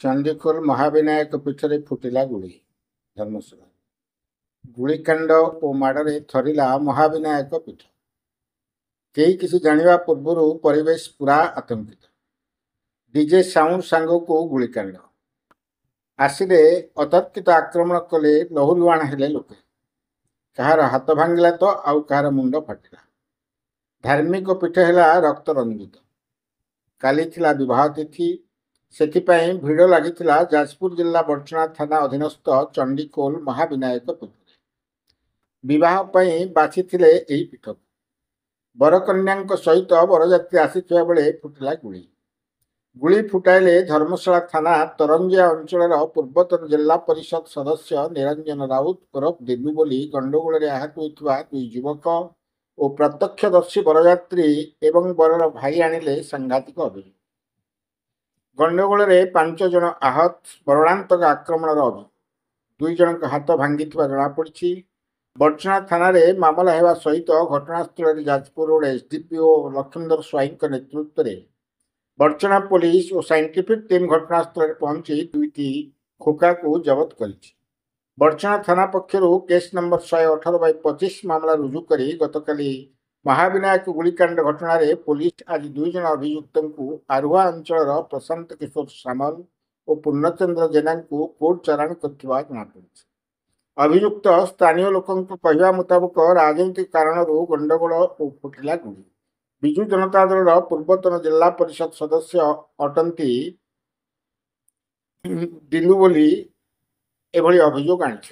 चंडीखोल महाविनायक पीठ में फुटिला गुड़ी धर्मशाला गुड़ीकांड और माड़े थरिला महाविनायक पीठ कई किसी जानिबा पूर्वर परिवेश पूरा आतंकित डीजे साउंड सांग को गुड़ीकांड आसिले अतर्कित आक्रमण कले लहुलुहाण हेले लोके कहार हाथ भांगिला तो आउ कहार मुंड फाटिला धार्मिक पीठ है रक्त रंजित काली थिला विवाह तिथि सेथिपाई भिड़ लगी जाजपुर जिला बर्चना थाना अधीनस्थ चंडीखोल महाविनायक पीठ विवाह बाछि पीठ बरकन्या सहित बरजात्री आसीथिबा बेले फुटिला गुड़ी फुटाइले धर्मशाला थाना तरंजिया अंचल पूर्वतन जिला परिषद सदस्य निरंजन राउत ओरफ दिलू बोली गंडगोल आहत होता दुई युवक और प्रत्यक्षदर्शी बरजात्री एवं बरर भाई आनिले सांघातिक अभियोग गंडगोल 5 जन आहत मरणांतक आक्रमण अभियोग 2 जन हाथ भांगी जमापड़ी बर्चना थाना मामला हेबा सहित घटनास्थल जाजपुर रोड एसडीपीओ लक्ष्मीधर स्वाई नेतृत्व में बर्चना पुलिस और साइंटिफिक टीम घटनास्थल पहुंची 2टी खोका को जबत कर बर्चना थाना पक्षर केस नंबर 118/25 मामला रुजु कर गतकाली महाविनायक गुड़ीकांड घटना पुलिस आज 2 जन अभियुक्त को आरुआ अंचल प्रशांत किशोर सामल और पूर्णचंद्र जेना को कोर्ट चालाण कर अभियुक्त स्थानीय लोकों कहवा मुताबक राजनीतिक कारण गंडगोल और फुटिला गुड़ी विजु जनता दल पूर्वतन जिला परिषद सदस्य अटंती दिलू बोली एभली अभियोग आनी।